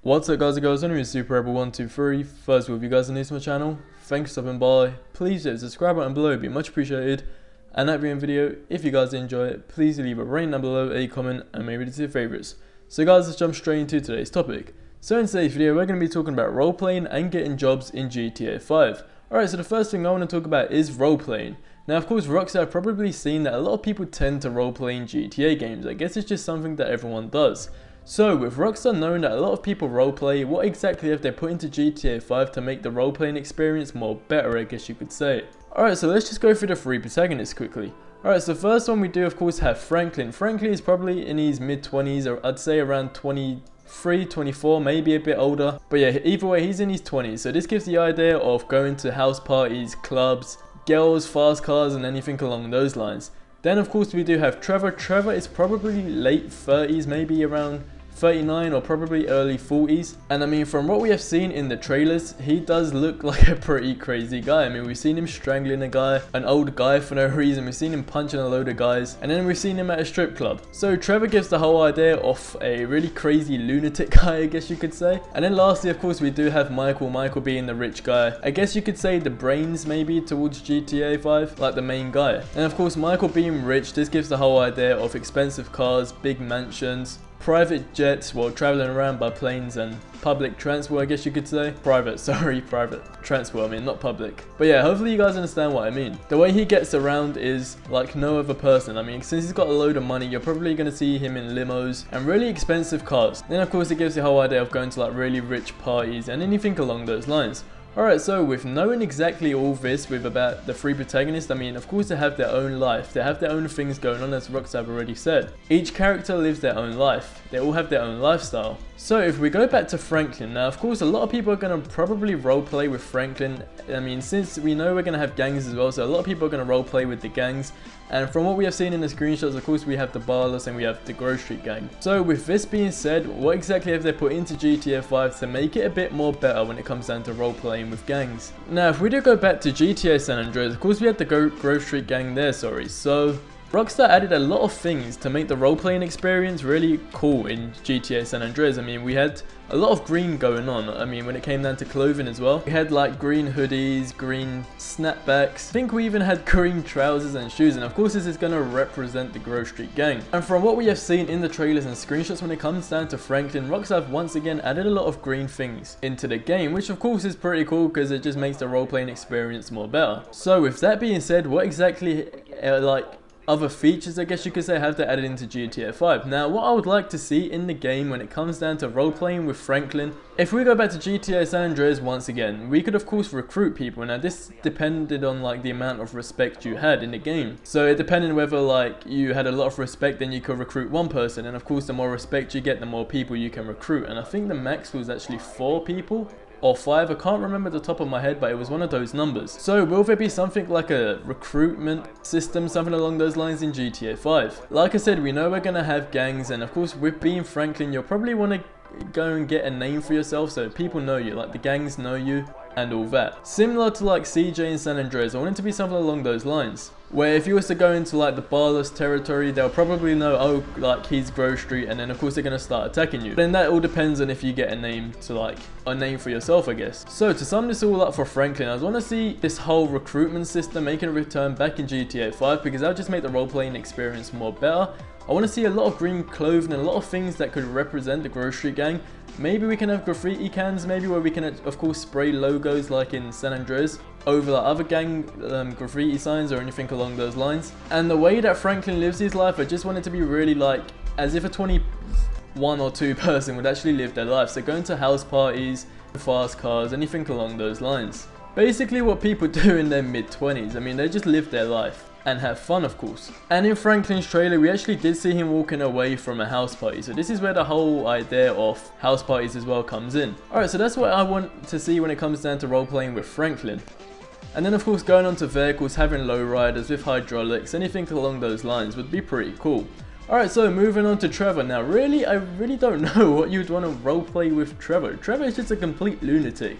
What's up guys and girls, my name is SuperRebel123. First of all, if you guys are new to my channel, thanks for stopping by. Please hit the subscribe button below, it'd be much appreciated. And that being the video, if you guys enjoy it, please leave a rating down below, a comment, and maybe it's your favourites. So guys, let's jump straight into today's topic. So in today's video, we're going to be talking about role-playing and getting jobs in GTA 5. Alright, so the first thing I want to talk about is role-playing. Now of course, Rockstar have probably seen that a lot of people tend to role-play in GTA games. I guess it's just something that everyone does. So with Rockstar knowing that a lot of people roleplay, what exactly have they put into GTA 5 to make the roleplaying experience more better, I guess you could say. Alright, so let's just go through the three protagonists quickly. Alright, so the first one we do of course have Franklin. Franklin is probably in his mid-20s, or I'd say around 23, 24, maybe a bit older. But yeah, either way, he's in his 20s. So this gives the idea of going to house parties, clubs, girls, fast cars, and anything along those lines. Then of course we do have Trevor. Trevor is probably late 30s, maybe around 39 or probably early 40s. And I mean, from what we have seen in the trailers, he does look like a pretty crazy guy. I mean, we've seen him strangling a guy, an old guy for no reason. We've seen him punching a load of guys, and then we've seen him at a strip club. So Trevor gives the whole idea of a really crazy lunatic guy, I guess you could say. And then lastly, of course, we do have Michael. Michael being the rich guy. I guess you could say the brains maybe towards GTA 5, like the main guy. And of course, Michael being rich, this gives the whole idea of expensive cars, big mansions, private jets, well, traveling around by planes and public transport, I guess you could say. Private transport, I mean, not public. But yeah, hopefully you guys understand what I mean. The way he gets around is like no other person. I mean, since he's got a load of money, you're probably going to see him in limos and really expensive cars. Then of course it gives the whole idea of going to like really rich parties and anything along those lines. Alright, so with knowing exactly all this with about the three protagonists, I mean, of course they have their own life, they have their own things going on, as Rockstar have already said. Each character lives their own life, they all have their own lifestyle. So if we go back to Franklin, now of course a lot of people are going to probably roleplay with Franklin. I mean, since we know we're going to have gangs as well, so a lot of people are going to roleplay with the gangs. And from what we have seen in the screenshots, of course we have the Barless and we have the Grove Street gang. So with this being said, what exactly have they put into GTA 5 to make it a bit more better when it comes down to roleplaying with gangs? Now if we do go back to GTA San Andreas, of course we had the Grove Street gang there, so Rockstar added a lot of things to make the role-playing experience really cool in GTA San Andreas. I mean, we had a lot of green going on. I mean, when it came down to clothing as well. We had like green hoodies, green snapbacks. I think we even had green trousers and shoes. And of course, this is going to represent the Grove Street gang. And from what we have seen in the trailers and screenshots when it comes down to Franklin, Rockstar have once again added a lot of green things into the game, which of course is pretty cool because it just makes the role-playing experience more better. So with that being said, what exactly other features, I guess you could say, have they added into GTA 5. Now, what I would like to see in the game when it comes down to role-playing with Franklin, if we go back to GTA San Andreas once again, we could of course recruit people. Now, this depended on like the amount of respect you had in the game. So it depended whether like you had a lot of respect, then you could recruit one person. And of course, the more respect you get, the more people you can recruit. And I think the max was actually 4 people. Or 5, I can't remember the top of my head, but it was one of those numbers. So will there be something like a recruitment system, something along those lines in GTA 5? Like I said, we know we're going to have gangs, and of course with being Franklin, you'll probably want to go and get a name for yourself so people know you, like the gangs know you and all that. Similar to like CJ in San Andreas, I want it to be something along those lines. Where if you was to go into like the Barless territory, they'll probably know, oh, like he's Grove Street, and then of course they're going to start attacking you. Then that all depends on if you get a name for yourself, I guess. So to sum this all up for Franklin, I want to see this whole recruitment system making a return back in GTA 5, because that'll just make the role-playing experience more better. I want to see a lot of green clothing and a lot of things that could represent the Grove Street gang. Maybe we can have graffiti cans, maybe, where we can of course spray logos like in San Andreas over like other gang graffiti signs or anything along those lines. And the way that Franklin lives his life, I just want it to be really like as if a 21 or 2 person would actually live their life. So going to house parties, fast cars, anything along those lines. Basically what people do in their mid-20s. I mean, they just live their life and have fun, of course. And in Franklin's trailer, we actually did see him walking away from a house party. So this is where the whole idea of house parties as well comes in. Alright, so that's what I want to see when it comes down to role-playing with Franklin. And then of course going on to vehicles, having lowriders with hydraulics, anything along those lines would be pretty cool. Alright, so moving on to Trevor. Now I really don't know what you'd want to roleplay with Trevor. Trevor is just a complete lunatic.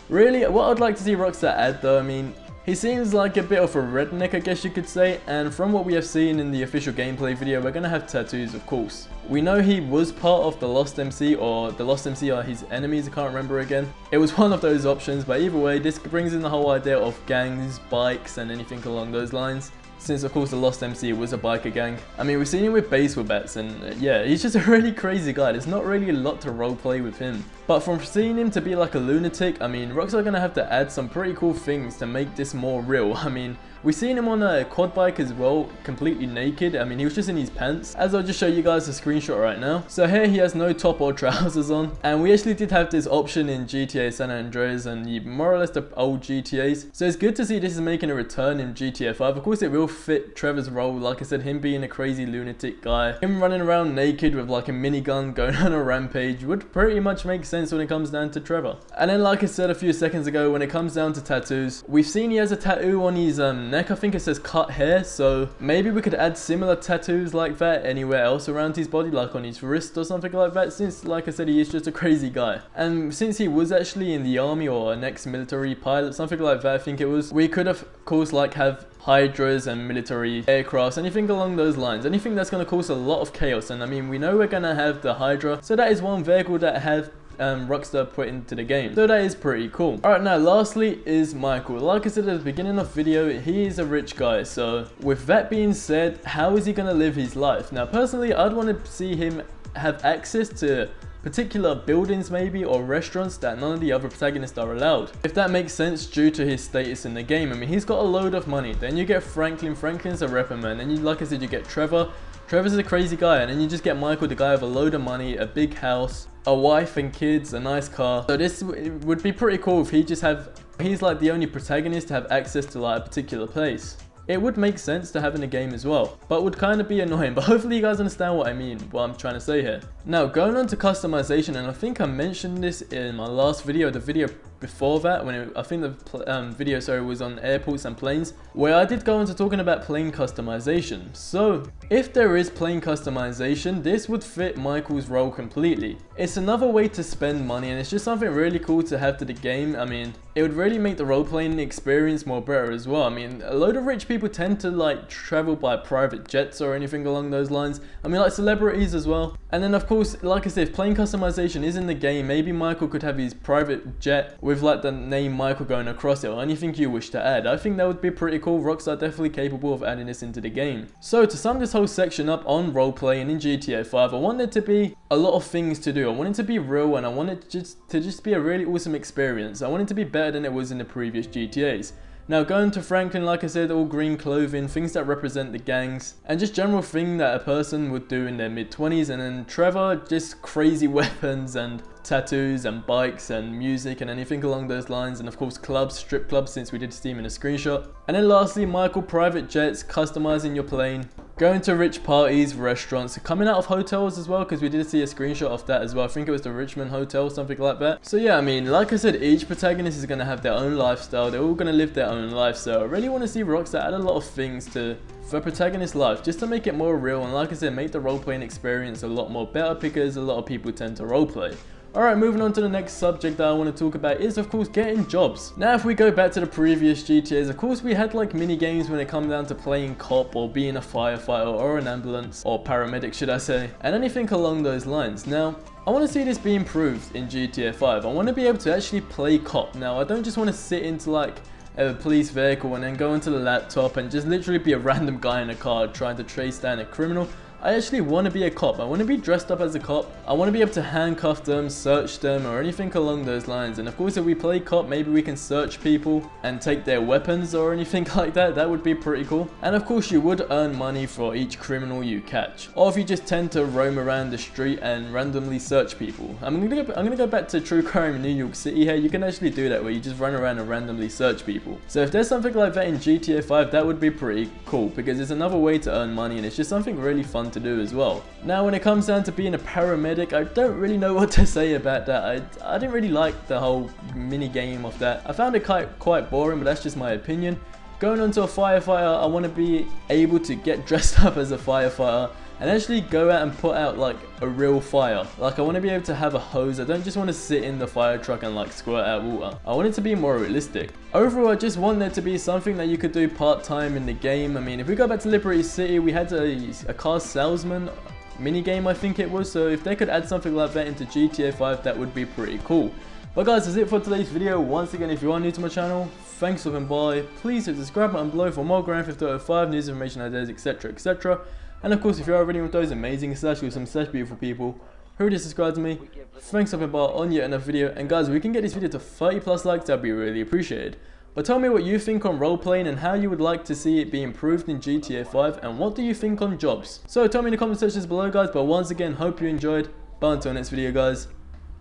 Really, what I'd like to see Rockstar add though, I mean, He seems like a bit of a redneck, I guess you could say, and from what we have seen in the official gameplay video, we're gonna have tattoos, of course. We know he was part of the Lost MC, or the Lost MC are his enemies, I can't remember again. It was one of those options, but either way, this brings in the whole idea of gangs, bikes, and anything along those lines. Since of course the Lost MC was a biker gang. I mean, we've seen him with baseball bats, and yeah, he's just a really crazy guy. There's not really a lot to roleplay with him. But from seeing him to be like a lunatic, I mean, Rockstar are gonna have to add some pretty cool things to make this more real. I mean, we've seen him on a quad bike as well, completely naked. I mean, he was just in his pants, as I'll just show you guys a screenshot right now. So here he has no top or trousers on, and we actually did have this option in GTA San Andreas and more or less the old GTAs. So it's good to see this is making a return in GTA 5. Of course, it will fit Trevor's role, like I said, him being a crazy lunatic guy. Him running around naked with like a minigun going on a rampage would pretty much make sense when it comes down to Trevor. And then like I said a few seconds ago, when it comes down to tattoos, we've seen he has a tattoo on his neck. I think it says cut hair, so maybe we could add similar tattoos like that anywhere else around his body, like on his wrist or something like that, since like I said, he is just a crazy guy. And since he was actually in the army or an ex-military pilot, something like that I think it was, we could of course like have hydras and military aircrafts, anything along those lines, anything that's going to cause a lot of chaos. And I mean, we know we're going to have the Hydra, so that is one vehicle that have Rockstar put into the game, so that is pretty cool. Alright, now lastly is Michael. Like I said at the beginning of the video, he is a rich guy, so with that being said, how is he going to live his life? Now personally, I'd want to see him have access to particular buildings maybe, or restaurants that none of the other protagonists are allowed, if that makes sense due to his status in the game. I mean, he's got a load of money. Then you get Franklin's a rapper, man, and you, like I said, you get Trevor's a crazy guy, and then you just get Michael, the guy with a load of money, a big house, a wife and kids, a nice car. So this would be pretty cool if he's like the only protagonist to have access to like a particular place. It would make sense to have in the game as well, but would kind of be annoying. But hopefully you guys understand what I mean, what I'm trying to say here. Now going on to customization, and I think I mentioned this in my last video, the video before that, when I think the video was on airports and planes, where I did go into talking about plane customization. So if there is plane customization, this would fit Michael's role completely. It's another way to spend money, and it's just something really cool to have to the game. I mean, it would really make the role-playing experience more better as well. I mean, a load of rich people tend to like travel by private jets or anything along those lines. I mean, like celebrities as well. And then of course, like I said, if plane customization is in the game, maybe Michael could have his private jet with like the name Michael going across it, or anything you wish to add. I think that would be pretty cool. Rockstar are definitely capable of adding this into the game. So to sum this whole section up on roleplaying in GTA 5, I want it to be a lot of things to do. I want it to be real, and I want it to just be a really awesome experience. I want it to be better than it was in the previous GTAs. Now going to Franklin, like I said, all green clothing, things that represent the gangs, and just general thing that a person would do in their mid-20s. And then Trevor, just crazy weapons and tattoos and bikes and music and anything along those lines. And of course clubs, strip clubs, since we did see him in a screenshot. And then lastly, Michael, private jets, customizing your plane, going to rich parties, restaurants, coming out of hotels as well, because we did see a screenshot of that as well. I think it was the Richmond Hotel, something like that. So yeah, I mean, like I said, each protagonist is going to have their own lifestyle. They're all going to live their own life. So I really want to see Rockstar add a lot of things to the protagonist's life, just to make it more real, and like I said, make the role-playing experience a lot more better, because a lot of people tend to roleplay. Alright, moving on to the next subject that I want to talk about is of course getting jobs. Now if we go back to the previous GTAs, of course we had like mini games when it comes down to playing cop, or being a firefighter, or an ambulance, or paramedic should I say, and anything along those lines. Now I want to see this be improved in GTA 5. I want to be able to actually play cop. Now I don't just want to sit into like a police vehicle and then go into the laptop and just literally be a random guy in a car trying to trace down a criminal. I actually want to be a cop. I want to be dressed up as a cop. I want to be able to handcuff them, search them, or anything along those lines. And of course, if we play cop, maybe we can search people and take their weapons or anything like that. That would be pretty cool. And of course, you would earn money for each criminal you catch. Or if you just tend to roam around the street and randomly search people. I'm gonna go back to True Crime in New York City here. You can actually do that, where you just run around and randomly search people. So if there's something like that in GTA 5, that would be pretty cool, because it's another way to earn money, and it's just something really fun to do as well. Now when it comes down to being a paramedic, I don't really know what to say about that. I didn't really like the whole mini game of that. I found it quite boring, but that's just my opinion. Going on to a firefighter, I want to be able to get dressed up as a firefighter, and actually go out and put out like a real fire. Like I want to be able to have a hose. I don't just want to sit in the fire truck and like squirt out water. I want it to be more realistic. Overall, I just want there to be something that you could do part-time in the game. I mean, if we go back to Liberty City, we had a car salesman mini game, I think it was. So if they could add something like that into GTA 5, that would be pretty cool. But guys, that's it for today's video. Once again, if you are new to my channel, thanks for stopping by. Please hit the subscribe button below for more Grand Theft Auto 5 news, information, ideas, etc, etc. And of course, if you are already with those amazing / beautiful people who already subscribed to me, thanks for stopping by on yet another video. And guys, we can get this video to 30+ likes, that'd be really appreciated. But tell me what you think on role-playing and how you would like to see it be improved in GTA 5, and what do you think on jobs? So tell me in the comment sections below, guys. But once again, hope you enjoyed. But until next video, guys,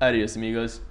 adios amigos.